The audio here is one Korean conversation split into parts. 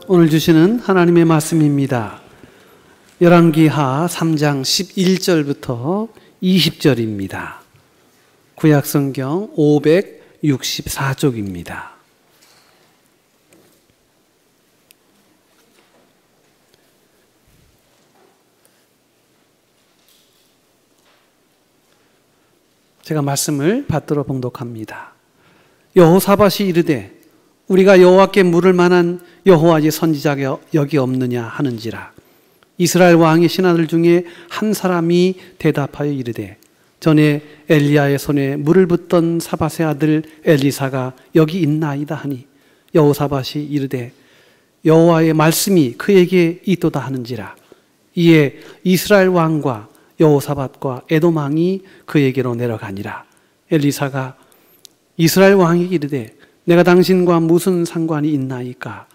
오늘 주시는 하나님의 말씀입니다. 열왕기하 3장 11절부터 20절입니다. 구약성경 564쪽입니다. 제가 말씀을 받들어 봉독합니다. 여호사밧이 이르되 우리가 여호와께 물을 만한 여호와의 선지자가 여기 없느냐 하는지라. 이스라엘 왕의 신하들 중에 한 사람이 대답하여 이르되 전에 엘리야의 손에 물을 붓던 사밧의 아들 엘리사가 여기 있나이다 하니 여호사밧이 이르되 여호와의 말씀이 그에게 있도다 하는지라. 이에 이스라엘 왕과 여호사밧과 에돔 왕이 그에게로 내려가니라. 엘리사가 이스라엘 왕에게 이르되 내가 당신과 무슨 상관이 있나이까?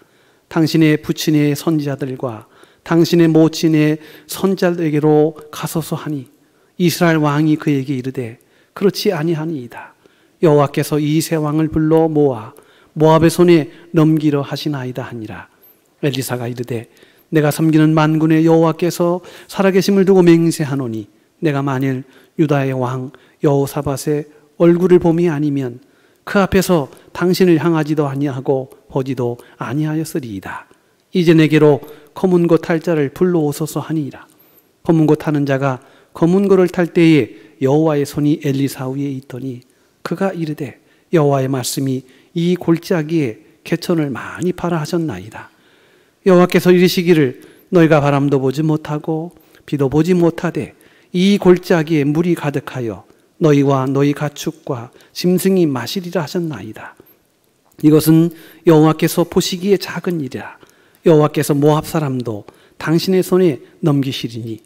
당신의 부친의 선지자들과 당신의 모친의 선지자들에게로 가소서 하니 이스라엘 왕이 그에게 이르되 그렇지 아니하니이다. 여호와께서 이 세 왕을 불러 모아 모압의 손에 넘기려 하시나이다 하니라. 엘리사가 이르되 내가 섬기는 만군의 여호와께서 살아계심을 두고 맹세하노니 내가 만일 유다의 왕 여호사밧의 얼굴을 봄이 아니면 그 앞에서 당신을 향하지도 아니하고 보지도 아니하였으리이다. 이제 내게로 검은 고 탈 자를 불러오소서 하니이다. 검은 고 타는 자가 검은 고를 탈 때에 여호와의 손이 엘리사 위에 있더니 그가 이르되 여호와의 말씀이 이 골짜기에 개천을 많이 파라 하셨나이다. 여호와께서 이르시기를 너희가 바람도 보지 못하고 비도 보지 못하되 이 골짜기에 물이 가득하여 너희와 너희 가축과 짐승이 마시리라 하셨나이다. 이것은 여호와께서 보시기에 작은 일이라. 여호와께서 모압 사람도 당신의 손에 넘기시리니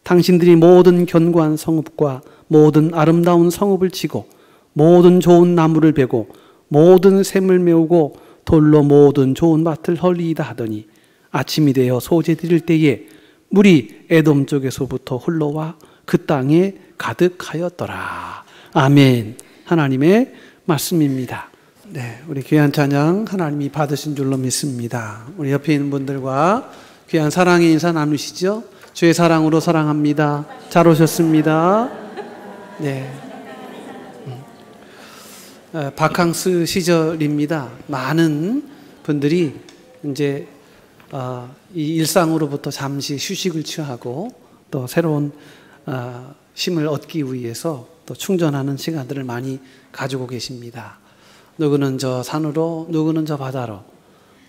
당신들이 모든 견고한 성읍과 모든 아름다운 성읍을 치고 모든 좋은 나무를 베고 모든 샘을 메우고 돌로 모든 좋은 밭을 헐리이다 하더니 아침이 되어 소재 드릴 때에 물이 에돔 쪽에서부터 흘러와 그 땅에 가득하였더라. 아멘. 하나님의 말씀입니다. 네, 우리 귀한 찬양 하나님이 받으신 줄로 믿습니다. 우리 옆에 있는 분들과 귀한 사랑의 인사 나누시죠? 주의 사랑으로 사랑합니다. 잘 오셨습니다. 네. 바캉스 시절입니다. 많은 분들이 이제 이 일상으로부터 잠시 휴식을 취하고 또 새로운 힘을 얻기 위해서 또 충전하는 시간들을 많이 가지고 계십니다. 누구는 저 산으로, 누구는 저 바다로,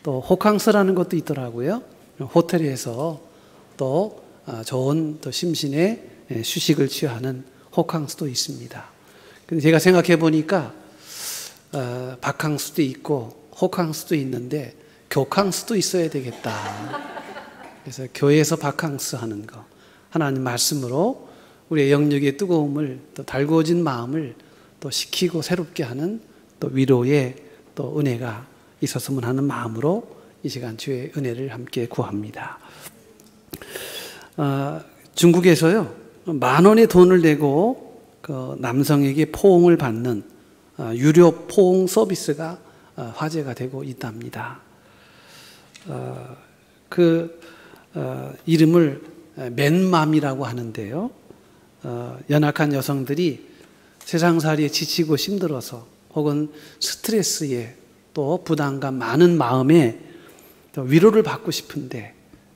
또 호캉스라는 것도 있더라고요. 호텔에서 또 좋은 또 심신의 휴식을 취하는 호캉스도 있습니다. 근데 제가 생각해 보니까 바캉스도 있고 호캉스도 있는데 교캉스도 있어야 되겠다. 그래서 교회에서 바캉스 하는 거, 하나님 말씀으로 우리의 영역의 뜨거움을 또 달구어진 마음을 또 식히고 새롭게 하는 또 위로의 또 은혜가 있었으면 하는 마음으로 이 시간 주의 은혜를 함께 구합니다. 중국에서요 10,000원의 돈을 내고 그 남성에게 포옹을 받는 유료 포옹 서비스가 화제가 되고 있답니다. 이름을 맨맘이라고 하는데요. 연약한 여성들이 세상살이에 지치고 힘들어서 혹은 스트레스에 또 부담감 많은 마음에 또 위로를 받고 싶은데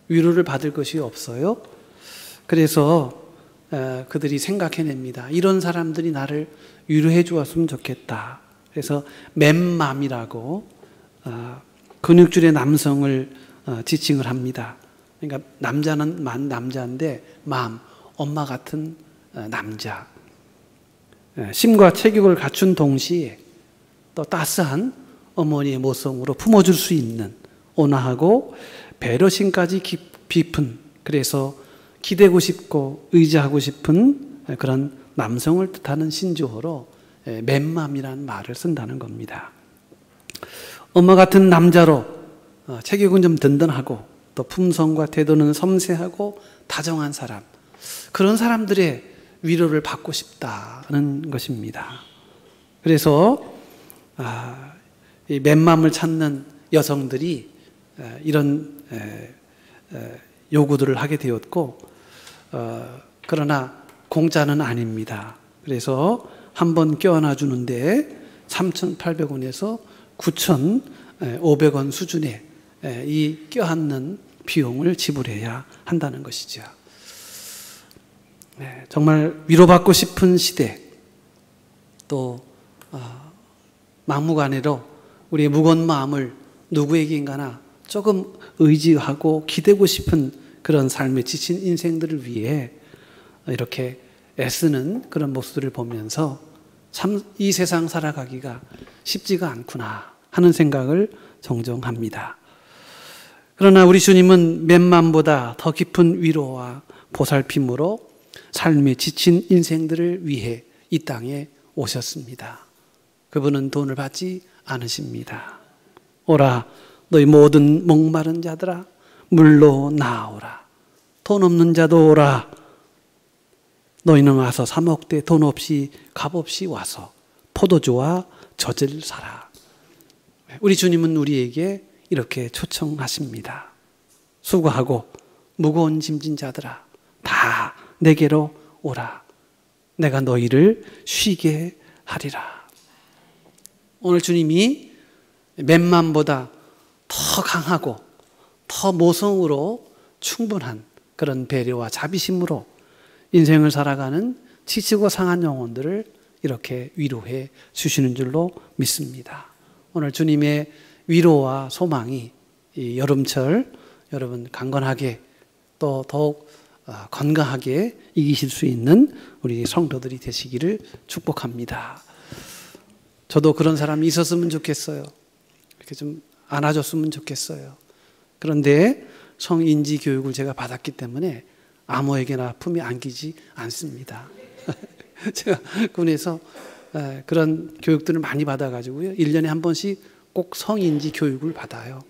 위로를 받을 것이 없어요. 그래서 그들이 생각해냅니다. 이런 사람들이 나를 위로해 주었으면 좋겠다. 그래서 맨맘이라고 근육줄의 남성을 지칭을 합니다. 그러니까 남자는 남자인데 맘, 엄마 같은 남자. 심과 체격을 갖춘 동시에 또 따스한 어머니의 모성으로 품어줄 수 있는 온화하고 배려심까지 깊은, 그래서 기대고 싶고 의지하고 싶은 그런 남성을 뜻하는 신조어로 맨맘이라는 말을 쓴다는 겁니다. 엄마 같은 남자로 체격은 좀 든든하고 또 품성과 태도는 섬세하고 다정한 사람, 그런 사람들의 위로를 받고 싶다는 것입니다. 그래서 이 맨맘을 찾는 여성들이 이런 요구들을 하게 되었고, 그러나 공짜는 아닙니다. 그래서 한번 껴안아 주는데 3,800원에서 9,500원 수준의 이 껴안는 비용을 지불해야 한다는 것이죠. 정말 위로받고 싶은 시대, 또 막무가내로 우리의 무거운 마음을 누구에게인가나 조금 의지하고 기대고 싶은 그런 삶에 지친 인생들을 위해 이렇게 애쓰는 그런 모습들을 보면서 참 이 세상 살아가기가 쉽지가 않구나 하는 생각을 종종 합니다. 그러나 우리 주님은 맨만보다 더 깊은 위로와 보살핌으로 삶에 지친 인생들을 위해 이 땅에 오셨습니다. 그분은 돈을 받지 않으십니다. 오라 너희 모든 목마른 자들아 물로 나오라. 돈 없는 자도 오라. 너희는 와서 사 먹되 돈 없이 값 없이 와서 포도주와 젖을 사라. 우리 주님은 우리에게 이렇게 초청하십니다. 수고하고 무거운 짐진 자들아 다 내게로 오라. 내가 너희를 쉬게 하리라. 오늘 주님이 맨만보다 더 강하고 더 모성으로 충분한 그런 배려와 자비심으로 인생을 살아가는 지치고 상한 영혼들을 이렇게 위로해 주시는 줄로 믿습니다. 오늘 주님의 위로와 소망이 이 여름철 여러분 강건하게 또 더욱 건강하게 이기실 수 있는 우리 성도들이 되시기를 축복합니다. 저도 그런 사람이 있었으면 좋겠어요. 이렇게 좀 안아줬으면 좋겠어요. 그런데 성인지 교육을 제가 받았기 때문에 아무에게나 품에 안기지 않습니다. 제가 군에서 그런 교육들을 많이 받아가지고요. 1년에 한 번씩 꼭 성인지 교육을 받아요.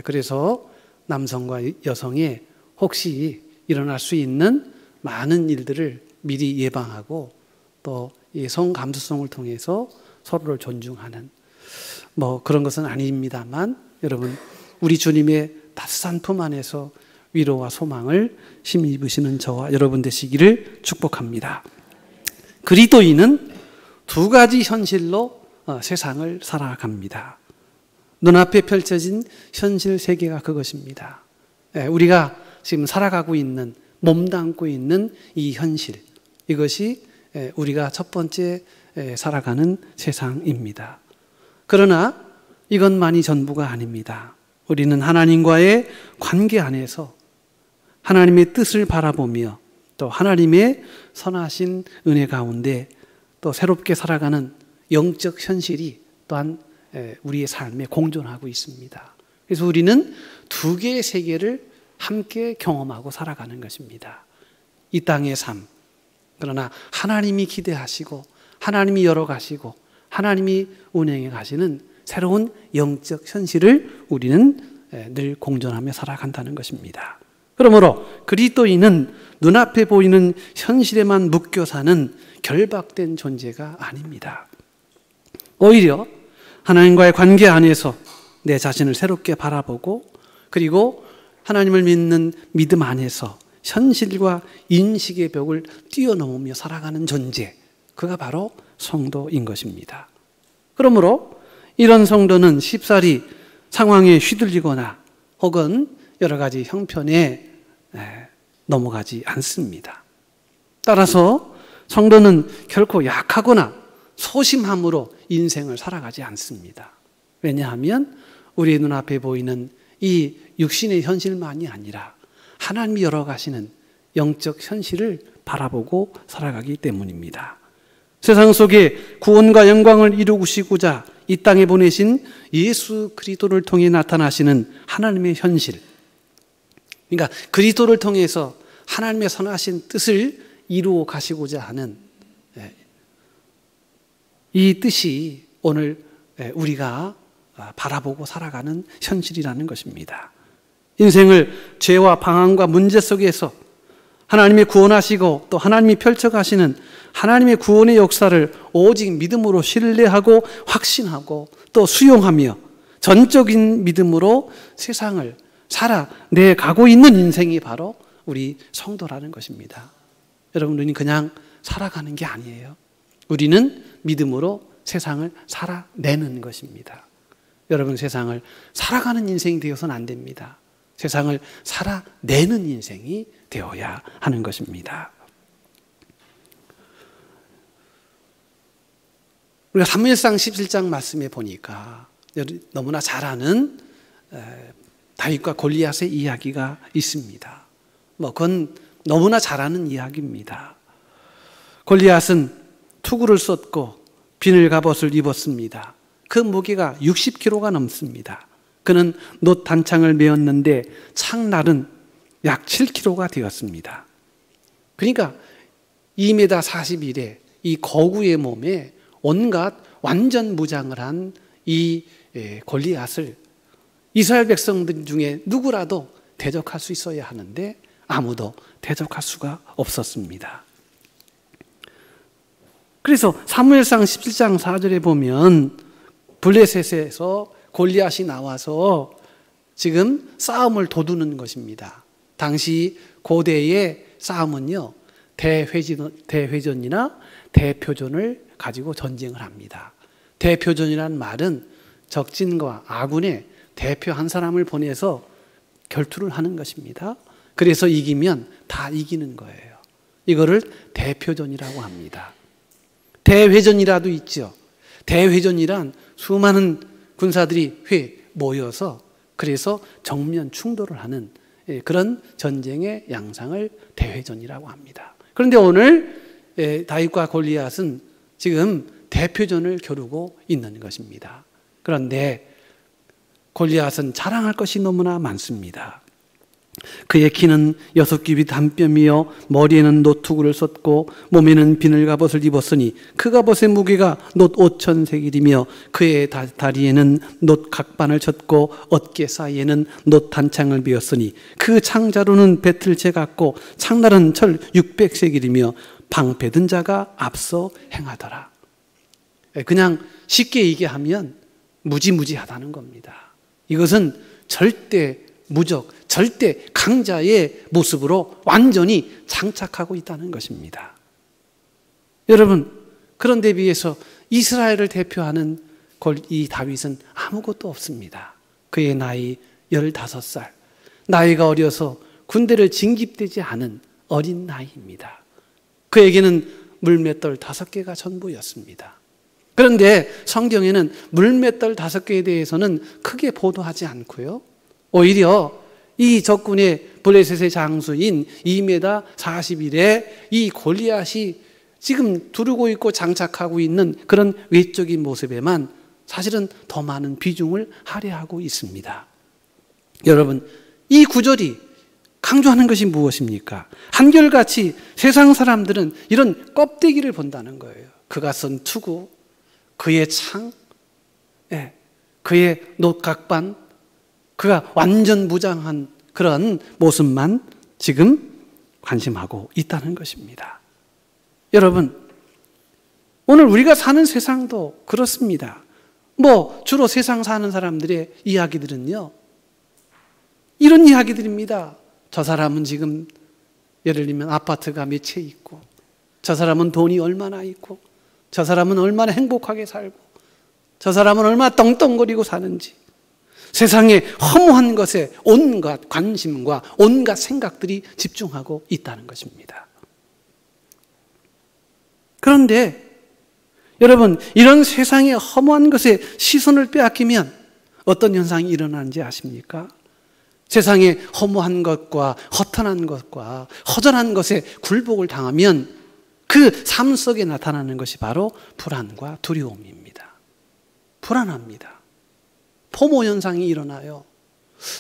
그래서 남성과 여성의 혹시 일어날 수 있는 많은 일들을 미리 예방하고 또 이 성감수성을 통해서 서로를 존중하는 뭐 그런 것은 아닙니다만 여러분 우리 주님의 따스한 품 안에서 위로와 소망을 힘입으시는 저와 여러분 되시기를 축복합니다. 그리스도인은 두 가지 현실로 세상을 살아갑니다. 눈앞에 펼쳐진 현실 세계가 그것입니다. 우리가 지금 살아가고 있는 몸담고 있는 이 현실 이것이 우리가 첫 번째 살아가는 세상입니다. 그러나 이것만이 전부가 아닙니다. 우리는 하나님과의 관계 안에서 하나님의 뜻을 바라보며 또 하나님의 선하신 은혜 가운데 또 새롭게 살아가는 영적 현실이 또한 우리의 삶에 공존하고 있습니다. 그래서 우리는 두 개의 세계를 함께 경험하고 살아가는 것입니다. 이 땅의 삶, 그러나 하나님이 기대하시고 하나님이 열어가시고 하나님이 운행해 가시는 새로운 영적 현실을 우리는 늘 공존하며 살아간다는 것입니다. 그러므로 그리스도인은 눈앞에 보이는 현실에만 묶여 사는 결박된 존재가 아닙니다. 오히려 하나님과의 관계 안에서 내 자신을 새롭게 바라보고 그리고 하나님을 믿는 믿음 안에서 현실과 인식의 벽을 뛰어넘으며 살아가는 존재, 그가 바로 성도인 것입니다. 그러므로 이런 성도는 쉽사리 상황에 휘둘리거나 혹은 여러 가지 형편에 넘어가지 않습니다. 따라서 성도는 결코 약하거나 소심함으로 인생을 살아가지 않습니다. 왜냐하면 우리 눈앞에 보이는 이 육신의 현실만이 아니라 하나님이 열어가시는 영적 현실을 바라보고 살아가기 때문입니다. 세상 속에 구원과 영광을 이루시고자 이 땅에 보내신 예수 그리스도를 통해 나타나시는 하나님의 현실, 그러니까 그리스도를 통해서 하나님의 선하신 뜻을 이루어 가시고자 하는 이 뜻이 오늘 우리가 바라보고 살아가는 현실이라는 것입니다. 인생을 죄와 방황과 문제 속에서 하나님이 구원하시고 또 하나님이 펼쳐가시는 하나님의 구원의 역사를 오직 믿음으로 신뢰하고 확신하고 또 수용하며 전적인 믿음으로 세상을 살아내가고 있는 인생이 바로 우리 성도라는 것입니다. 여러분, 우리는 그냥 살아가는 게 아니에요. 우리는 믿음으로 세상을 살아내는 것입니다. 여러분, 세상을 살아가는 인생이 되어서는 안 됩니다. 세상을 살아내는 인생이 되어야 하는 것입니다. 우리가 사무엘상 17장 말씀에 보니까 너무나 잘 아는 다윗과 골리앗의 이야기가 있습니다. 그건 너무나 잘 아는 이야기입니다. 골리앗은 투구를 쏟고 비늘 갑옷을 입었습니다. 그 무게가 60kg가 넘습니다. 그는 놋 단창을 메었는데 창날은 약 7kg가 되었습니다. 그러니까 2m 41의 이 거구의 몸에 온갖 완전 무장을 한 이 골리앗을 이스라엘 백성들 중에 누구라도 대적할 수 있어야 하는데 아무도 대적할 수가 없었습니다. 그래서 사무엘상 17장 4절에 보면 블레셋에서 골리앗이 나와서 지금 싸움을 도두는 것입니다. 당시 고대의 싸움은요, 대회전이나 대표전을 가지고 전쟁을 합니다. 대표전이라는 말은 적진과 아군의 대표 한 사람을 보내서 결투를 하는 것입니다. 그래서 이기면 다 이기는 거예요. 이거를 대표전이라고 합니다. 대회전이라도 있죠. 대회전이란 수많은 군사들이 모여서 그래서 정면 충돌을 하는 그런 전쟁의 양상을 대회전이라고 합니다. 그런데 오늘 다윗과 골리앗은 지금 대표전을 겨루고 있는 것입니다. 그런데 골리앗은 자랑할 것이 너무나 많습니다. 그의 키는 6규빗 한 뼘이요 머리에는 놋투구를 썼고 몸에는 비늘 갑옷을 입었으니 그 갑옷의 무게가 놋 5,000세겔이며 그의 다리에는 놋 각반을 쳤고 어깨 사이에는 놋 단창을 베었으니 그 창자루는 배틀채 같고 창날은 철 600세겔이며 방패든 자가 앞서 행하더라. 그냥 쉽게 얘기하면 무지무지하다는 겁니다. 이것은 절대 무적, 절대 강자의 모습으로 완전히 장착하고 있다는 것입니다. 여러분, 그런데 비해서 이스라엘을 대표하는 이 다윗은 아무것도 없습니다. 그의 나이 15살, 나이가 어려서 군대를 징집되지 않은 어린 나이입니다. 그에게는 물맷돌 5개가 전부였습니다. 그런데 성경에는 물맷돌 5개에 대해서는 크게 보도하지 않고요, 오히려 이 적군의 블레셋의 장수인 2m 41의 이 골리앗이 지금 두르고 있고 장착하고 있는 그런 외적인 모습에만 사실은 더 많은 비중을 할애하고 있습니다. 여러분, 이 구절이 강조하는 것이 무엇입니까? 한결같이 세상 사람들은 이런 껍데기를 본다는 거예요. 그가 쓴 투구, 그의 창, 그의 놋각반, 그가 완전 무장한 그런 모습만 지금 관심하고 있다는 것입니다. 여러분, 오늘 우리가 사는 세상도 그렇습니다. 주로 세상 사는 사람들의 이야기들은요, 이런 이야기들입니다. 저 사람은 지금 예를 들면 아파트가 몇 채 있고, 저 사람은 돈이 얼마나 있고, 저 사람은 얼마나 행복하게 살고, 저 사람은 얼마나 떵떵거리고 사는지, 세상의 허무한 것에 온갖 관심과 온갖 생각들이 집중하고 있다는 것입니다. 그런데 여러분, 이런 세상의 허무한 것에 시선을 빼앗기면 어떤 현상이 일어나는지 아십니까? 세상의 허무한 것과 허탄한 것과 허전한 것에 굴복을 당하면 그 삶 속에 나타나는 것이 바로 불안과 두려움입니다. 불안합니다. 포모 현상이 일어나요.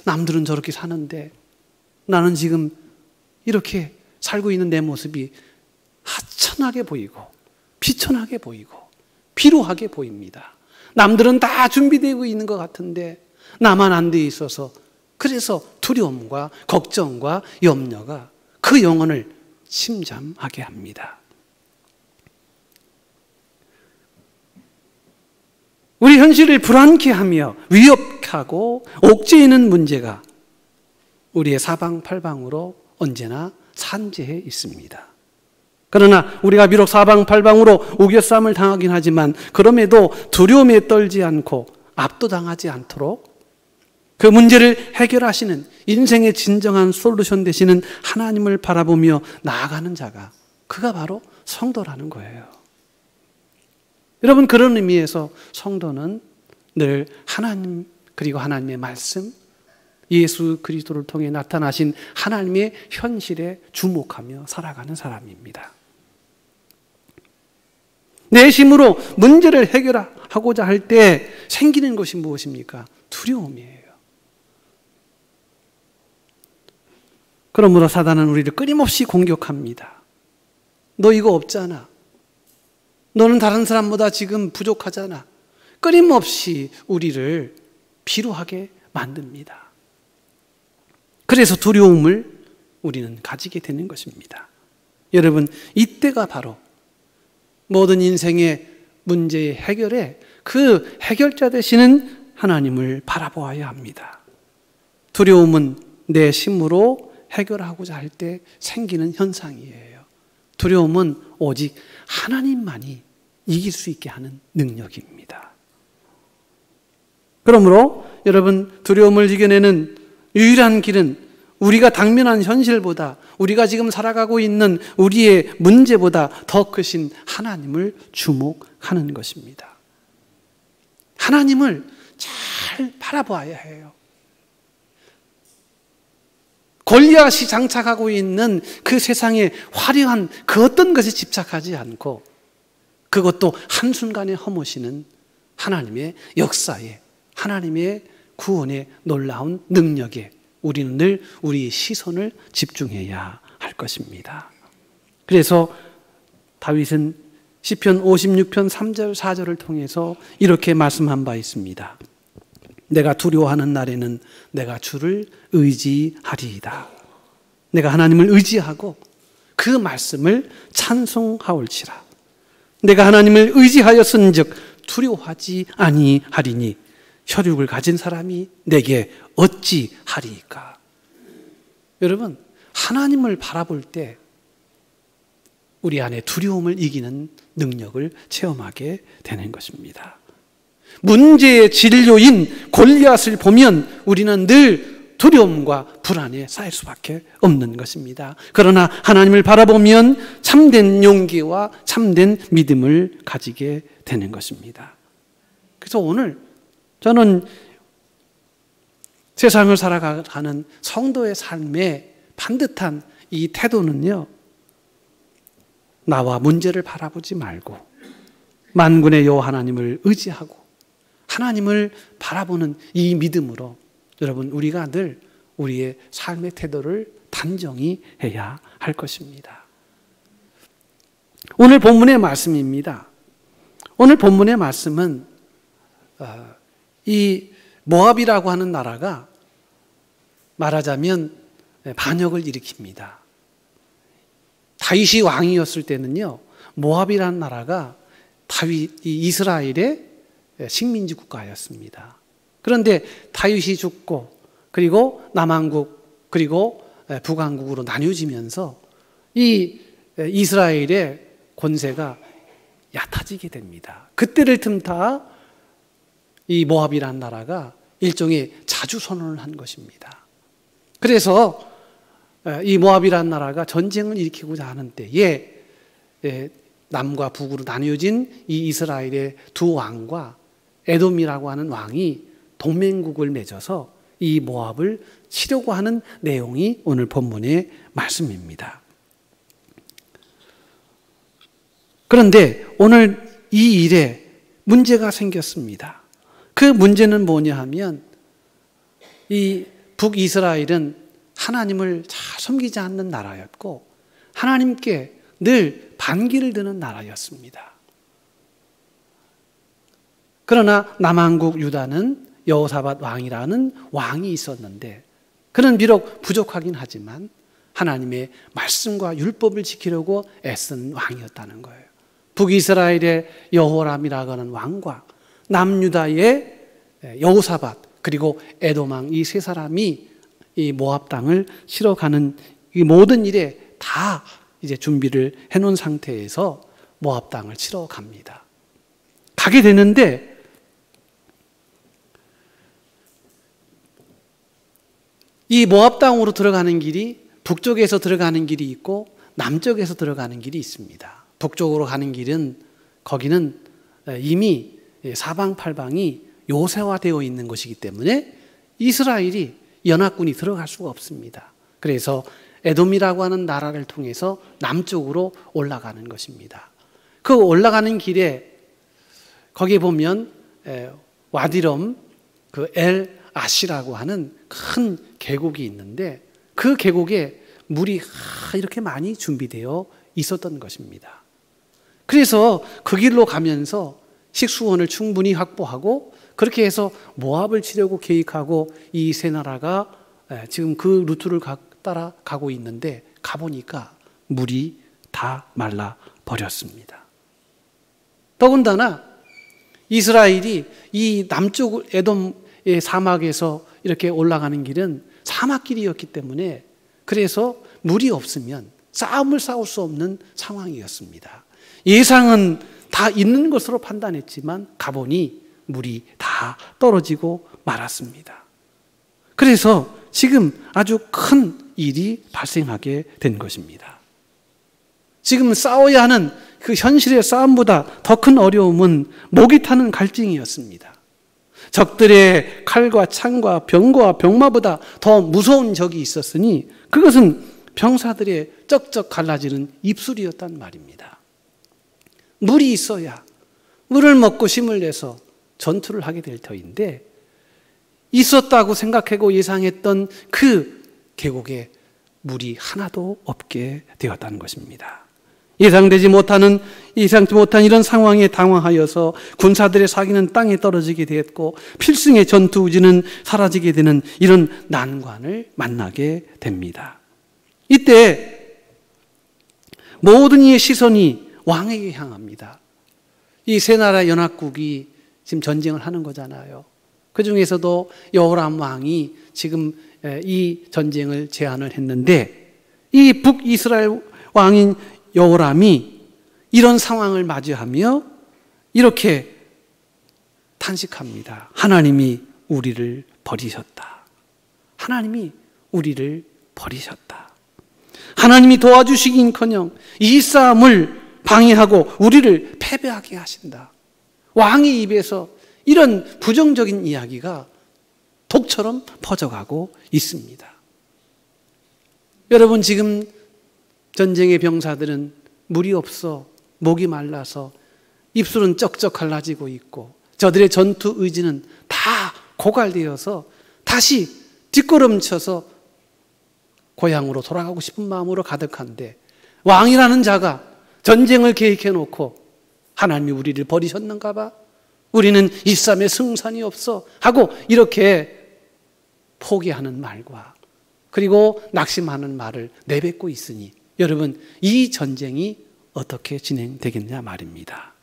남들은 저렇게 사는데 나는 지금 이렇게 살고 있는 내 모습이 하찮하게 보이고 비천하게 보이고 피로하게 보입니다. 남들은 다 준비되고 있는 것 같은데 나만 안 돼 있어서, 그래서 두려움과 걱정과 염려가 그 영혼을 침잠하게 합니다. 우리 현실을 불안케 하며 위협하고 옥죄이는 문제가 우리의 사방팔방으로 언제나 산재해 있습니다. 그러나 우리가 비록 사방팔방으로 우겨쌈을 당하긴 하지만 그럼에도 두려움에 떨지 않고 압도당하지 않도록 그 문제를 해결하시는 인생의 진정한 솔루션 되시는 하나님을 바라보며 나아가는 자가 그가 바로 성도라는 거예요. 여러분, 그런 의미에서 성도는 늘 하나님 그리고 하나님의 말씀, 예수 그리스도를 통해 나타나신 하나님의 현실에 주목하며 살아가는 사람입니다. 내 힘으로 문제를 해결하고자 할 때 생기는 것이 무엇입니까? 두려움이에요. 그러므로 사단은 우리를 끊임없이 공격합니다. 너 이거 없잖아. 너는 다른 사람보다 지금 부족하잖아. 끊임없이 우리를 피로하게 만듭니다. 그래서 두려움을 우리는 가지게 되는 것입니다. 여러분, 이때가 바로 모든 인생의 문제의 해결에 그 해결자 되시는 하나님을 바라보아야 합니다. 두려움은 내 힘으로 해결하고자 할 때 생기는 현상이에요. 두려움은 오직 하나님만이 이길 수 있게 하는 능력입니다. 그러므로 여러분, 두려움을 이겨내는 유일한 길은 우리가 당면한 현실보다, 우리가 지금 살아가고 있는 우리의 문제보다 더 크신 하나님을 주목하는 것입니다. 하나님을 잘 바라봐야 해요. 골리앗이 장착하고 있는 그 세상의 화려한 그 어떤 것에 집착하지 않고 그것도 한순간에 허무시는 하나님의 역사에, 하나님의 구원의 놀라운 능력에 우리는 늘 우리의 시선을 집중해야 할 것입니다. 그래서 다윗은 시편 56편 3절 4절을 통해서 이렇게 말씀한 바 있습니다. 내가 두려워하는 날에는 내가 주를 의지하리이다. 내가 하나님을 의지하고 그 말씀을 찬송하올지라. 내가 하나님을 의지하였은즉 두려워하지 아니하리니 혈육을 가진 사람이 내게 어찌하리이까. 여러분, 하나님을 바라볼 때 우리 안에 두려움을 이기는 능력을 체험하게 되는 것입니다. 문제의 진료인 골리앗을 보면 우리는 늘 두려움과 불안에 쌓일 수밖에 없는 것입니다. 그러나 하나님을 바라보면 참된 용기와 참된 믿음을 가지게 되는 것입니다. 그래서 오늘 저는 세상을 살아가는 성도의 삶의 반듯한 이 태도는요, 나와 문제를 바라보지 말고 만군의 여호와 하나님을 의지하고 하나님을 바라보는 이 믿음으로 여러분, 우리가 늘 우리의 삶의 태도를 단정히 해야 할 것입니다. 오늘 본문의 말씀입니다. 오늘 본문의 말씀은 이 모압이라고 하는 나라가 말하자면 반역을 일으킵니다. 다윗이 왕이었을 때는요, 모압이라는 나라가 이스라엘의 식민지 국가였습니다. 그런데 다윗이 죽고 그리고 남왕국 그리고 북왕국으로 나뉘어지면서 이 이스라엘의 권세가 얕아지게 됩니다. 그때를 틈타 이 모압이라는 나라가 일종의 자주선언을 한 것입니다. 그래서 이 모압이라는 나라가 전쟁을 일으키고자 하는 때에 남과 북으로 나뉘어진 이 이스라엘의 두 왕과 에돔이라고 하는 왕이 동맹국을 맺어서 이 모압을 치려고 하는 내용이 오늘 본문의 말씀입니다. 그런데 오늘 이 일에 문제가 생겼습니다. 그 문제는 뭐냐 하면 이 북이스라엘은 하나님을 잘 섬기지 않는 나라였고 하나님께 늘 반기를 드는 나라였습니다. 그러나 남왕국 유다는 여호사밧 왕이라는 왕이 있었는데 그는 비록 부족하긴 하지만 하나님의 말씀과 율법을 지키려고 애쓴 왕이었다는 거예요. 북이스라엘의 여호람이라고 하는 왕과 남유다의 여호사밧 그리고 에돔 왕 이 세 사람이 이 모압 땅을 치러 가는 이 모든 일에 다 이제 준비를 해놓은 상태에서 모압 땅을 치러 갑니다. 가게 되는데 이 모압 땅으로 들어가는 길이 북쪽에서 들어가는 길이 있고 남쪽에서 들어가는 길이 있습니다. 북쪽으로 가는 길은 거기는 이미 사방팔방이 요새화되어 있는 것이기 때문에 이스라엘이 연합군이 들어갈 수가 없습니다. 그래서 에돔이라고 하는 나라를 통해서 남쪽으로 올라가는 것입니다. 그 올라가는 길에 거기에 보면 와디럼 그 엘 아시라고 하는 큰 계곡이 있는데 그 계곡에 물이 이렇게 많이 준비되어 있었던 것입니다. 그래서 그 길로 가면서 식수원을 충분히 확보하고 그렇게 해서 모압을 치려고 계획하고 이 세 나라가 지금 그 루트를 따라가고 있는데 가보니까 물이 다 말라 버렸습니다. 더군다나 이스라엘이 이 남쪽 에돔의 사막에서 이렇게 올라가는 길은 사막길이었기 때문에 그래서 물이 없으면 싸움을 싸울 수 없는 상황이었습니다. 예상은 다 있는 것으로 판단했지만 가보니 물이 다 떨어지고 말았습니다. 그래서 지금 아주 큰 일이 발생하게 된 것입니다. 지금 싸워야 하는 그 현실의 싸움보다 더 큰 어려움은 목이 타는 갈증이었습니다. 적들의 칼과 창과 병과 병마보다 더 무서운 적이 있었으니 그것은 병사들의 쩍쩍 갈라지는 입술이었단 말입니다. 물이 있어야 물을 먹고 힘을 내서 전투를 하게 될 터인데 있었다고 생각하고 예상했던 그 계곡에 물이 하나도 없게 되었다는 것입니다. 예상치 못한 이런 상황에 당황하여서 군사들의 사기는 땅에 떨어지게 되었고 필승의 전투 의지는 사라지게 되는 이런 난관을 만나게 됩니다. 이때 모든 이의 시선이 왕에게 향합니다. 이 세 나라 연합국이 지금 전쟁을 하는 거잖아요. 그 중에서도 여호람 왕이 지금 이 전쟁을 제안을 했는데 이 북이스라엘 왕인 여호람이 이런 상황을 맞이하며 이렇게 탄식합니다. 하나님이 우리를 버리셨다. 하나님이 우리를 버리셨다. 하나님이 도와주시긴커녕 이 싸움을 방해하고 우리를 패배하게 하신다. 왕의 입에서 이런 부정적인 이야기가 독처럼 퍼져가고 있습니다. 여러분 지금 전쟁의 병사들은 물이 없어 목이 말라서 입술은 쩍쩍 갈라지고 있고 저들의 전투 의지는 다 고갈되어서 다시 뒷걸음쳐서 고향으로 돌아가고 싶은 마음으로 가득한데 왕이라는 자가 전쟁을 계획해 놓고 하나님이 우리를 버리셨는가 봐. 우리는 이 싸움에 승산이 없어 하고 이렇게 포기하는 말과 그리고 낙심하는 말을 내뱉고 있으니 여러분 이 전쟁이 어떻게 진행되겠냐 말입니다.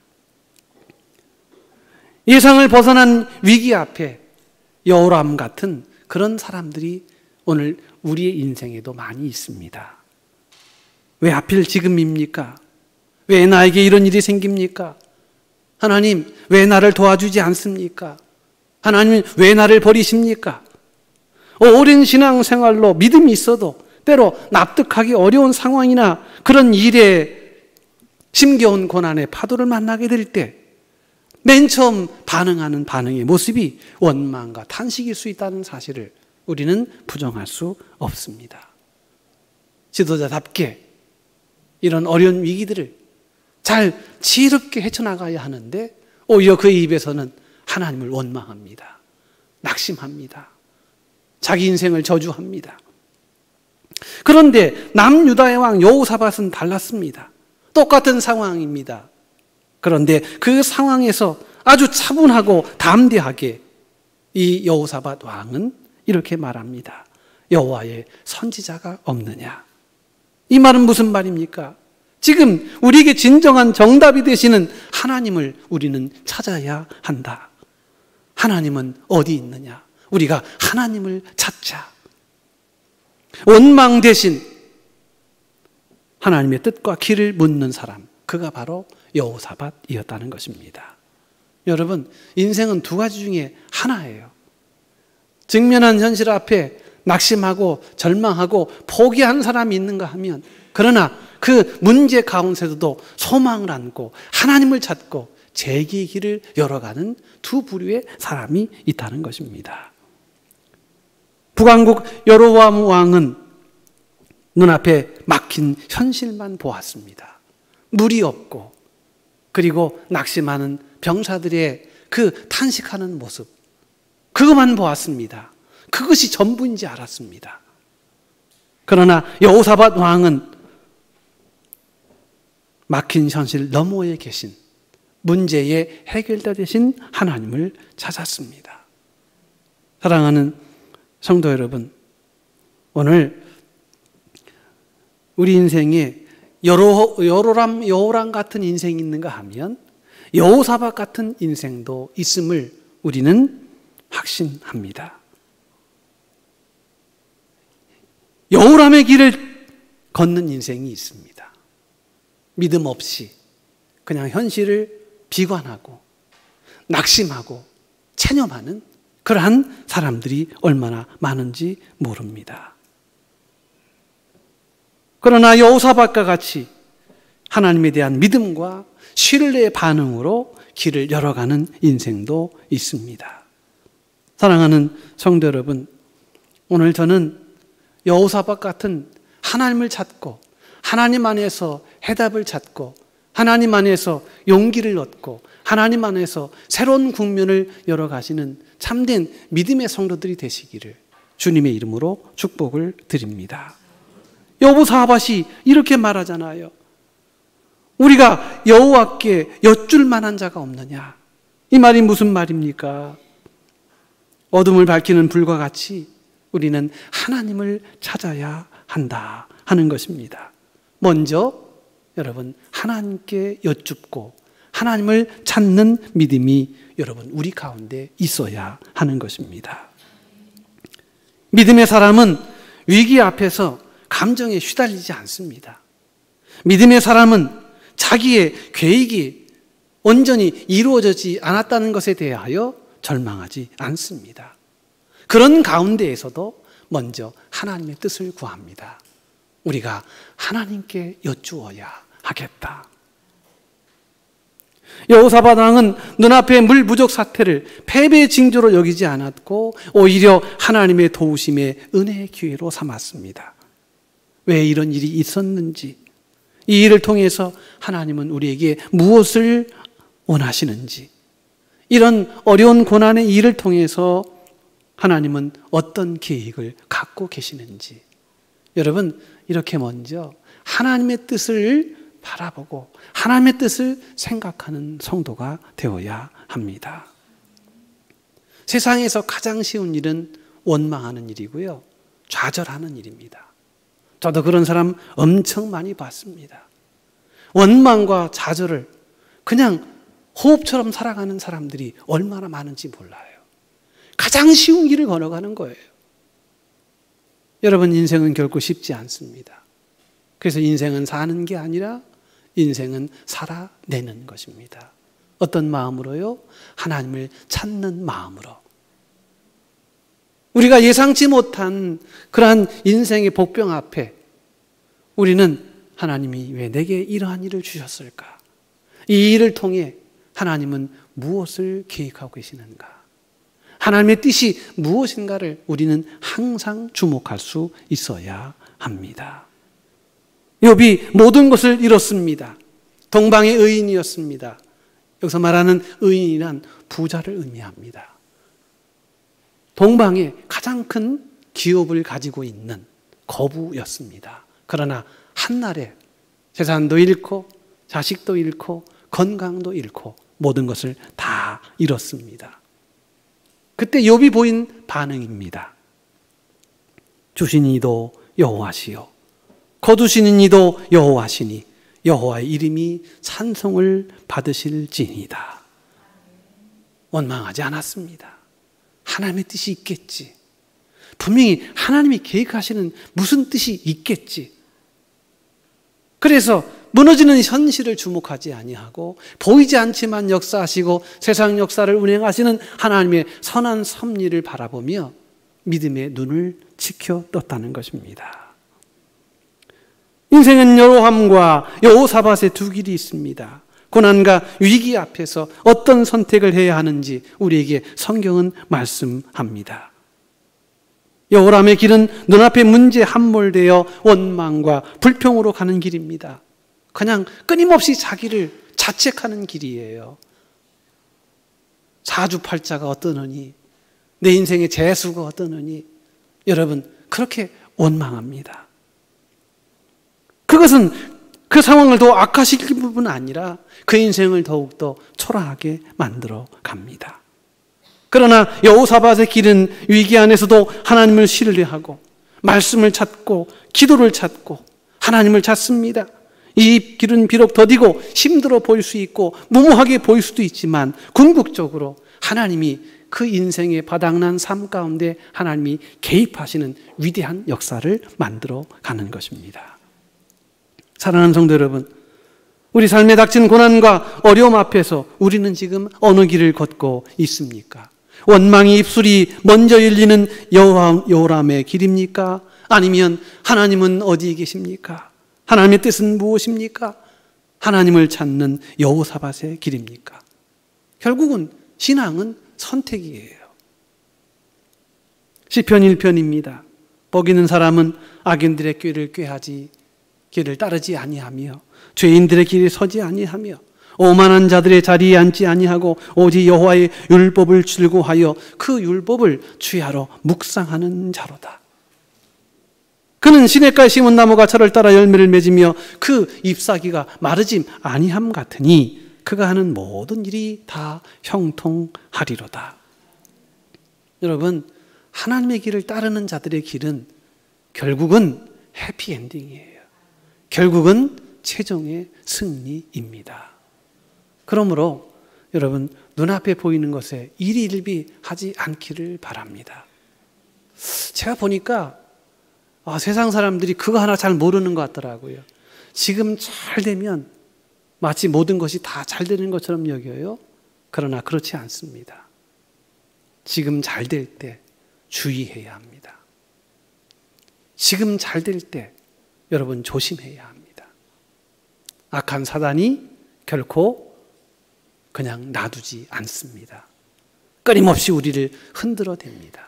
예상을 벗어난 위기 앞에 여호람 같은 그런 사람들이 오늘 우리의 인생에도 많이 있습니다. 왜 하필 지금입니까? 왜 나에게 이런 일이 생깁니까? 하나님 왜 나를 도와주지 않습니까? 하나님 왜 나를 버리십니까? 오랜 신앙생활로 믿음이 있어도 때로 납득하기 어려운 상황이나 그런 일에 심겨운 고난의 파도를 만나게 될 때 맨 처음 반응하는 반응의 모습이 원망과 탄식일 수 있다는 사실을 우리는 부정할 수 없습니다. 지도자답게 이런 어려운 위기들을 잘 지혜롭게 헤쳐나가야 하는데 오히려 그의 입에서는 하나님을 원망합니다. 낙심합니다. 자기 인생을 저주합니다. 그런데 남유다의 왕 여호사밧은 달랐습니다. 똑같은 상황입니다. 그런데 그 상황에서 아주 차분하고 담대하게 이 여호사밧 왕은 이렇게 말합니다. 여호와의 선지자가 없느냐? 이 말은 무슨 말입니까? 지금 우리에게 진정한 정답이 되시는 하나님을 우리는 찾아야 한다. 하나님은 어디 있느냐? 우리가 하나님을 찾자. 원망 대신 하나님의 뜻과 길을 묻는 사람, 그가 바로 여호사밧이었다는 것입니다. 여러분, 인생은 두 가지 중에 하나예요. 직면한 현실 앞에 낙심하고 절망하고 포기한 사람이 있는가 하면, 그러나 그 문제 가운데서도 소망을 안고 하나님을 찾고 재기의 길을 열어가는 두 부류의 사람이 있다는 것입니다. 북왕국 여로보암 왕은 눈앞에 막힌 현실만 보았습니다. 물이 없고, 그리고 낙심하는 병사들의 그 탄식하는 모습, 그것만 보았습니다. 그것이 전부인지 알았습니다. 그러나 여호사밧 왕은 막힌 현실 너머에 계신, 문제의 해결자 되신 하나님을 찾았습니다. 사랑하는 성도 여러분, 오늘 우리 인생에 여호람 같은 인생이 있는가 하면 여호사밧 같은 인생도 있음을 우리는 확신합니다. 여호람의 길을 걷는 인생이 있습니다. 믿음 없이 그냥 현실을 비관하고 낙심하고 체념하는 그러한 사람들이 얼마나 많은지 모릅니다. 그러나 여호사밧과 같이 하나님에 대한 믿음과 신뢰의 반응으로 길을 열어가는 인생도 있습니다. 사랑하는 성도 여러분, 오늘 저는 여호사밧 같은 하나님을 찾고 하나님 안에서 해답을 찾고 하나님 안에서 용기를 얻고 하나님 안에서 새로운 국면을 열어가시는 참된 믿음의 성도들이 되시기를 주님의 이름으로 축복을 드립니다. 여호사밧이 이렇게 말하잖아요. 우리가 여호와께 여쭐 만한 자가 없느냐. 이 말이 무슨 말입니까? 어둠을 밝히는 불과 같이 우리는 하나님을 찾아야 한다 하는 것입니다. 먼저 여러분, 하나님께 여쭙고 하나님을 찾는 믿음이 여러분 우리 가운데 있어야 하는 것입니다. 믿음의 사람은 위기 앞에서 감정에 휘달리지 않습니다. 믿음의 사람은 자기의 계획이 온전히 이루어지지 않았다는 것에 대하여 절망하지 않습니다. 그런 가운데에서도 먼저 하나님의 뜻을 구합니다. 우리가 하나님께 여쭈어야 하겠다. 여호사밧 왕은 눈앞의 물 부족 사태를 패배의 징조로 여기지 않았고 오히려 하나님의 도우심의 은혜의 기회로 삼았습니다. 왜 이런 일이 있었는지, 이 일을 통해서 하나님은 우리에게 무엇을 원하시는지, 이런 어려운 고난의 일을 통해서 하나님은 어떤 계획을 갖고 계시는지, 여러분 이렇게 먼저 하나님의 뜻을 바라보고 하나님의 뜻을 생각하는 성도가 되어야 합니다. 세상에서 가장 쉬운 일은 원망하는 일이고요, 좌절하는 일입니다. 저도 그런 사람 엄청 많이 봤습니다. 원망과 좌절을 그냥 호흡처럼 살아가는 사람들이 얼마나 많은지 몰라요. 가장 쉬운 길을 걸어가는 거예요. 여러분, 인생은 결코 쉽지 않습니다. 그래서 인생은 사는 게 아니라 인생은 살아내는 것입니다. 어떤 마음으로요? 하나님을 찾는 마음으로. 우리가 예상치 못한 그러한 인생의 복병 앞에 우리는 하나님이 왜 내게 이러한 일을 주셨을까? 이 일을 통해 하나님은 무엇을 계획하고 계시는가? 하나님의 뜻이 무엇인가를 우리는 항상 주목할 수 있어야 합니다. 욥이 모든 것을 잃었습니다. 동방의 의인이었습니다. 여기서 말하는 의인이란 부자를 의미합니다. 동방에 가장 큰 기업을 가지고 있는 거부였습니다. 그러나 한날에 재산도 잃고 자식도 잃고 건강도 잃고 모든 것을 다 잃었습니다. 그때 욥이 보인 반응입니다. 주신 이도 여호와시요 거두시는 이도 여호와시니 여호와의 이름이 찬송을 받으실지니이다. 원망하지 않았습니다. 하나님의 뜻이 있겠지. 분명히 하나님이 계획하시는 무슨 뜻이 있겠지. 그래서 무너지는 현실을 주목하지 아니하고 보이지 않지만 역사하시고 세상 역사를 운행하시는 하나님의 선한 섭리를 바라보며 믿음의 눈을 지켜 떴다는 것입니다. 인생은 여로함과 여호사밧의 두 길이 있습니다. 고난과 위기 앞에서 어떤 선택을 해야 하는지 우리에게 성경은 말씀합니다. 여호람의 길은 눈앞의 문제에 함몰되어 원망과 불평으로 가는 길입니다. 그냥 끊임없이 자기를 자책하는 길이에요. 사주팔자가 어떠느니, 내 인생의 재수가 어떠느니, 여러분 그렇게 원망합니다. 그것은 그 상황을 더 악화시킬 뿐 아니라 그 인생을 더욱더 초라하게 만들어 갑니다. 그러나 여호사밧의 길은 위기 안에서도 하나님을 신뢰하고 말씀을 찾고 기도를 찾고 하나님을 찾습니다. 이 길은 비록 더디고 힘들어 보일 수 있고 무모하게 보일 수도 있지만 궁극적으로 하나님이 그 인생의 바닥난 삶 가운데 하나님이 개입하시는 위대한 역사를 만들어 가는 것입니다. 사랑하는 성도 여러분, 우리 삶에 닥친 고난과 어려움 앞에서 우리는 지금 어느 길을 걷고 있습니까? 원망의 입술이 먼저 열리는 여호람의 길입니까? 아니면 하나님은 어디에 계십니까? 하나님의 뜻은 무엇입니까? 하나님을 찾는 여호사밧의 길입니까? 결국은 신앙은 선택이에요. 시편 1편입니다. 복 있는 사람은 악인들의 길을 따르지 아니하며 죄인들의 길에 서지 아니하며 오만한 자들의 자리에 앉지 아니하고 오직 여호와의 율법을 즐거워하여 그 율법을 주야로 묵상하는 자로다. 그는 시냇가에 심은 나무가 철을 따라 열매를 맺으며 그 잎사귀가 마르지 아니함 같으니 그가 하는 모든 일이 다 형통하리로다. 여러분, 하나님의 길을 따르는 자들의 길은 결국은 해피엔딩이에요. 결국은 최종의 승리입니다. 그러므로 여러분, 눈앞에 보이는 것에 일희일비하지 않기를 바랍니다. 제가 보니까 세상 사람들이 그거 하나 잘 모르는 것 같더라고요. 지금 잘 되면 마치 모든 것이 다 잘 되는 것처럼 여겨요. 그러나 그렇지 않습니다. 지금 잘 될 때 주의해야 합니다. 지금 잘 될 때 여러분 조심해야 합니다. 악한 사단이 결코 그냥 놔두지 않습니다. 끊임없이 우리를 흔들어 댑니다.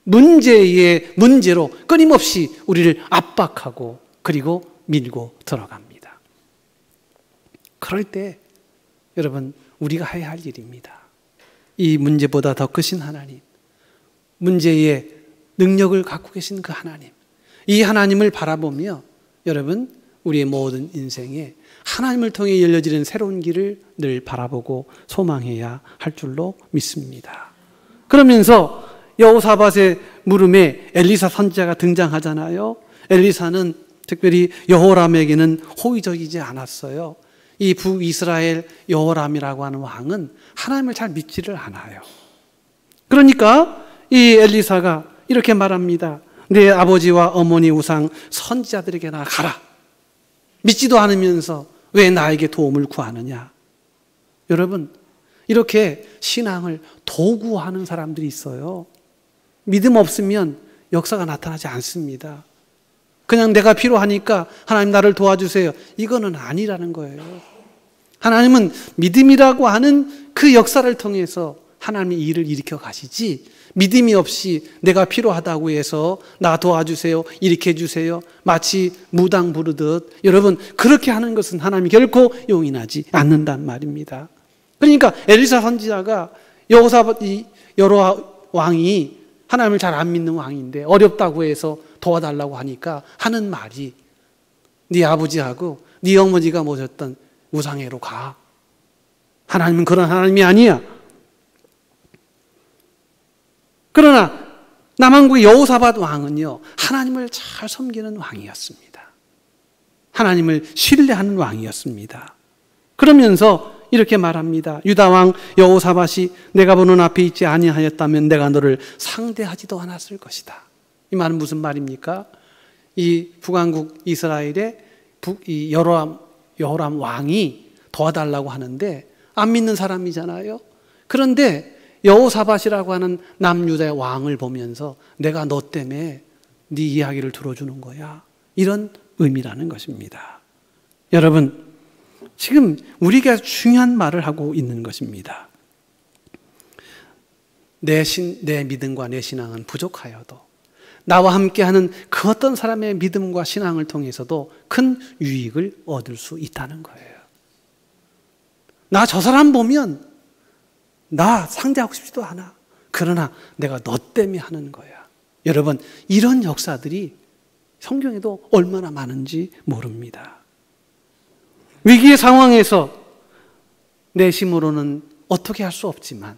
문제의 문제로 끊임없이 우리를 압박하고 그리고 밀고 들어갑니다. 그럴 때 여러분 우리가 해야 할 일입니다. 이 문제보다 더 크신 하나님, 문제의 능력을 갖고 계신 그 하나님, 이 하나님을 바라보며 여러분 우리의 모든 인생에 하나님을 통해 열려지는 새로운 길을 늘 바라보고 소망해야 할 줄로 믿습니다. 그러면서 여호사밧의 물음에 엘리사 선지자가 등장하잖아요. 엘리사는 특별히 여호람에게는 호의적이지 않았어요. 이 북이스라엘 여호람이라고 하는 왕은 하나님을 잘 믿지를 않아요. 그러니까 이 엘리사가 이렇게 말합니다. 내 아버지와 어머니 우상 선지자들에게 나 가라. 믿지도 않으면서 왜 나에게 도움을 구하느냐. 여러분, 이렇게 신앙을 도구화하는 사람들이 있어요. 믿음 없으면 역사가 나타나지 않습니다. 그냥 내가 필요하니까 하나님 나를 도와주세요. 이거는 아니라는 거예요. 하나님은 믿음이라고 하는 그 역사를 통해서 하나님의 일을 일으켜 가시지, 믿음이 없이 내가 필요하다고 해서 나 도와주세요, 일으켜 주세요, 마치 무당 부르듯 여러분 그렇게 하는 것은 하나님이 결코 용인하지 않는단 말입니다. 그러니까 엘리사 선지자가 여로와 왕이 하나님을 잘 안 믿는 왕인데 어렵다고 해서 도와달라고 하니까 하는 말이 네 아버지하고 네 어머니가 모셨던 우상회로 가. 하나님은 그런 하나님이 아니야. 그러나 남한국의 여호사밧 왕은요, 하나님을 잘 섬기는 왕이었습니다. 하나님을 신뢰하는 왕이었습니다. 그러면서 이렇게 말합니다. 유다 왕 여호사밧이 내가 보는 앞에 있지 아니하였다면 내가 너를 상대하지도 않았을 것이다. 이 말은 무슨 말입니까? 이 북왕국 이스라엘의 이 여호람 왕이 도와달라고 하는데 안 믿는 사람이잖아요. 그런데 여호사밧이라고 하는 남유다의 왕을 보면서 내가 너 때문에 네 이야기를 들어주는 거야. 이런 의미라는 것입니다. 여러분, 지금 우리가 중요한 말을 하고 있는 것입니다. 내 믿음과 내 신앙은 부족하여도 나와 함께하는 그 어떤 사람의 믿음과 신앙을 통해서도 큰 유익을 얻을 수 있다는 거예요. 나 저 사람 보면 나 상대하고 싶지도 않아. 그러나 내가 너 때문에 하는 거야. 여러분, 이런 역사들이 성경에도 얼마나 많은지 모릅니다. 위기의 상황에서 내 힘으로는 어떻게 할 수 없지만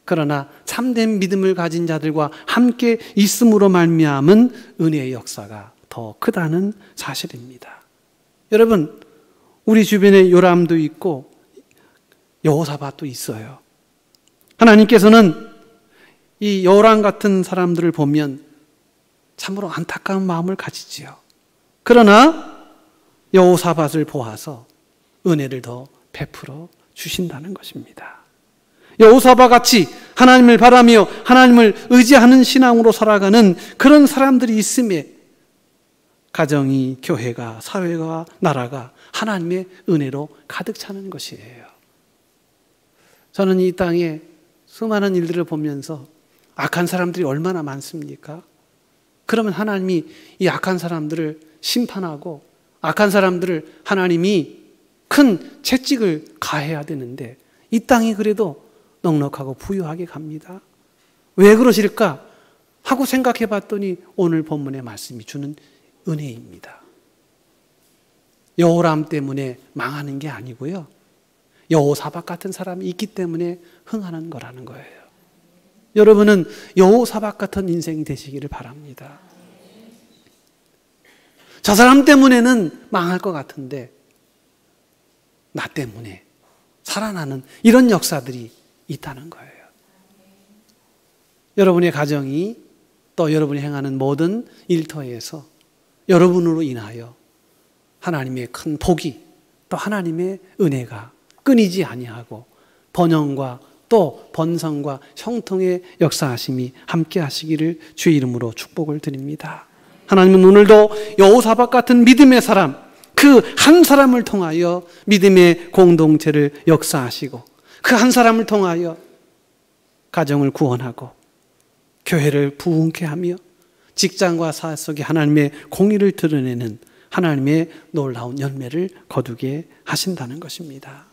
그러나 참된 믿음을 가진 자들과 함께 있음으로 말미암은 은혜의 역사가 더 크다는 사실입니다. 여러분, 우리 주변에 요람도 있고 여호사밧도 있어요. 하나님께서는 이 요람 같은 사람들을 보면 참으로 안타까운 마음을 가지지요. 그러나 여호사밧을 보아서 은혜를 더 베풀어 주신다는 것입니다. 여호사밧 같이 하나님을 바라며 하나님을 의지하는 신앙으로 살아가는 그런 사람들이 있음에 가정이, 교회가, 사회가, 나라가 하나님의 은혜로 가득 차는 것이에요. 저는 이 땅에 수많은 일들을 보면서 악한 사람들이 얼마나 많습니까? 그러면 하나님이 이 악한 사람들을 심판하고 악한 사람들을 하나님이 큰 채찍을 가해야 되는데 이 땅이 그래도 넉넉하고 부유하게 갑니다. 왜 그러실까 하고 생각해 봤더니 오늘 본문의 말씀이 주는 은혜입니다. 여호람 때문에 망하는 게 아니고요. 여호사밧 같은 사람이 있기 때문에 흥하는 거라는 거예요. 여러분은 여호사밧 같은 인생이 되시기를 바랍니다. 저 사람 때문에는 망할 것 같은데 나 때문에 살아나는 이런 역사들이 있다는 거예요. 여러분의 가정이 또 여러분이 행하는 모든 일터에서 여러분으로 인하여 하나님의 큰 복이 또 하나님의 은혜가 끊이지 아니하고 번영과 또 번성과 형통의 역사하심이 함께 하시기를 주의 이름으로 축복을 드립니다. 하나님은 오늘도 여호사밧 같은 믿음의 사람, 그 한 사람을 통하여 믿음의 공동체를 역사하시고 그 한 사람을 통하여 가정을 구원하고 교회를 부흥케 하며 직장과 사회 속에 하나님의 공의를 드러내는 하나님의 놀라운 열매를 거두게 하신다는 것입니다.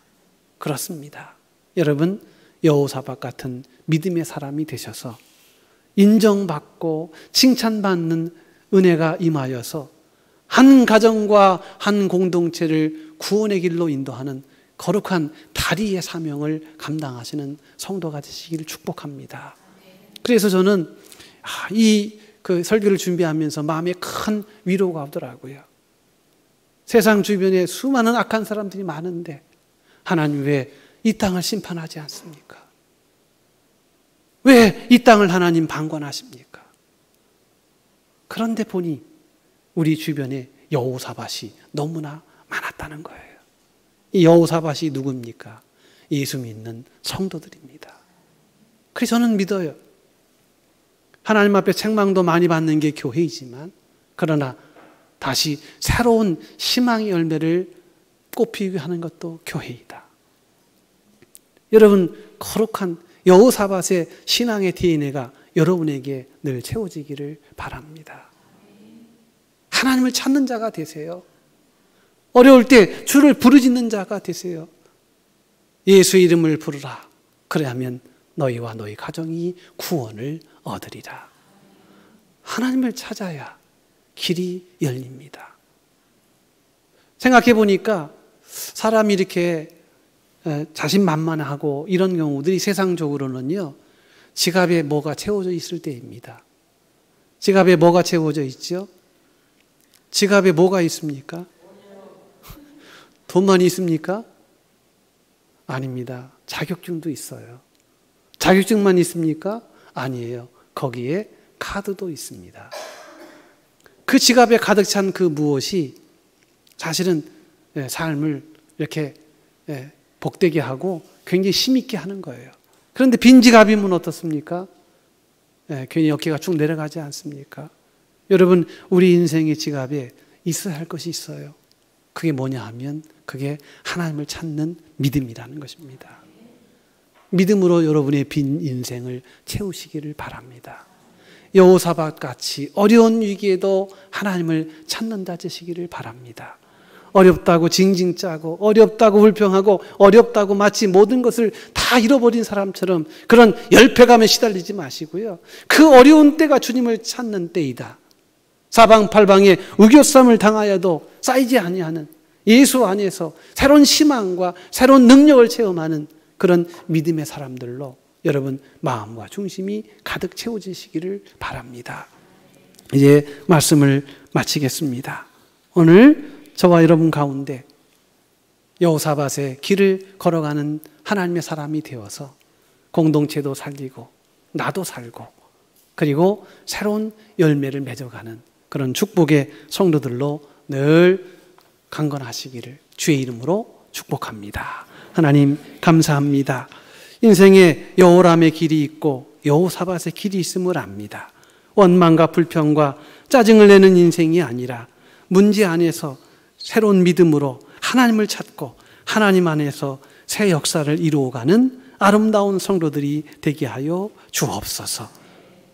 그렇습니다. 여러분, 여호사밧 같은 믿음의 사람이 되셔서 인정받고 칭찬받는 은혜가 임하여서 한 가정과 한 공동체를 구원의 길로 인도하는 거룩한 다리의 사명을 감당하시는 성도가 되시기를 축복합니다. 그래서 저는 이 설교를 준비하면서 마음에 큰 위로가 오더라고요. 세상 주변에 수많은 악한 사람들이 많은데 하나님 왜 이 땅을 심판하지 않습니까? 왜 이 땅을 하나님 방관하십니까? 그런데 보니 우리 주변에 여호사밧이 너무나 많았다는 거예요. 이 여호사밧이 누굽니까? 예수 믿는 성도들입니다. 그래서 저는 믿어요. 하나님 앞에 책망도 많이 받는 게 교회이지만 그러나 다시 새로운 희망의 열매를 꽃피우게 하는 것도 교회이다. 여러분, 거룩한 여호사밧의 신앙의 DNA가 여러분에게 늘 채워지기를 바랍니다. 하나님을 찾는 자가 되세요. 어려울 때 주를 부르짖는 자가 되세요. 예수의 이름을 부르라. 그래야면 너희와 너희 가정이 구원을 얻으리라. 하나님을 찾아야 길이 열립니다. 생각해 보니까 사람이 이렇게 자신만만하고 이런 경우들이 세상적으로는요, 지갑에 뭐가 채워져 있을 때입니다. 지갑에 뭐가 채워져 있죠? 지갑에 뭐가 있습니까? 돈만 있습니까? 아닙니다. 자격증도 있어요. 자격증만 있습니까? 아니에요. 거기에 카드도 있습니다. 그 지갑에 가득 찬 그 무엇이 사실은 삶을 이렇게 복되게 하고 굉장히 힘있게 하는 거예요. 그런데 빈 지갑이면 어떻습니까? 괜히 어깨가 쭉 내려가지 않습니까? 여러분, 우리 인생의 지갑에 있어야 할 것이 있어요. 그게 뭐냐 하면 그게 하나님을 찾는 믿음이라는 것입니다. 믿음으로 여러분의 빈 인생을 채우시기를 바랍니다. 여호사밧 같이 어려운 위기에도 하나님을 찾는다 되시기를 바랍니다. 어렵다고 징징 짜고 어렵다고 불평하고 어렵다고 마치 모든 것을 다 잃어버린 사람처럼 그런 열패감에 시달리지 마시고요. 그 어려운 때가 주님을 찾는 때이다. 사방팔방에 우겨쌈을 당하여도 쌓이지 아니하는 예수 안에서 새로운 희망과 새로운 능력을 체험하는 그런 믿음의 사람들로 여러분 마음과 중심이 가득 채워지시기를 바랍니다. 이제 말씀을 마치겠습니다. 오늘 저와 여러분 가운데 여호사밧의 길을 걸어가는 하나님의 사람이 되어서 공동체도 살리고 나도 살고 그리고 새로운 열매를 맺어가는 그런 축복의 성도들로 늘 강건하시기를 주의 이름으로 축복합니다. 하나님 감사합니다. 인생에 여호람의 길이 있고 여호사밧의 길이 있음을 압니다. 원망과 불평과 짜증을 내는 인생이 아니라 문제 안에서 새로운 믿음으로 하나님을 찾고 하나님 안에서 새 역사를 이루어가는 아름다운 성도들이 되게 하여 주옵소서.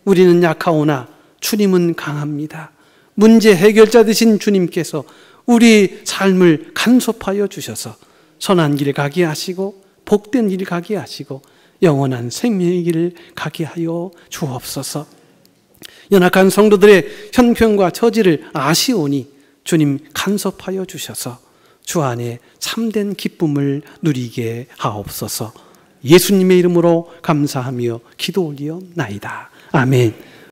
우리는 약하오나 주님은 강합니다. 문제 해결자 되신 주님께서 우리 삶을 간섭하여 주셔서 선한 길 가게 하시고 복된 길 가게 하시고 영원한 생명의 길을 가게 하여 주옵소서. 연약한 성도들의 형편과 처지를 아시오니 주님 간섭하여 주셔서 주 안에 참된 기쁨을 누리게 하옵소서. 예수님의 이름으로 감사하며 기도 올리옵나이다. 아멘.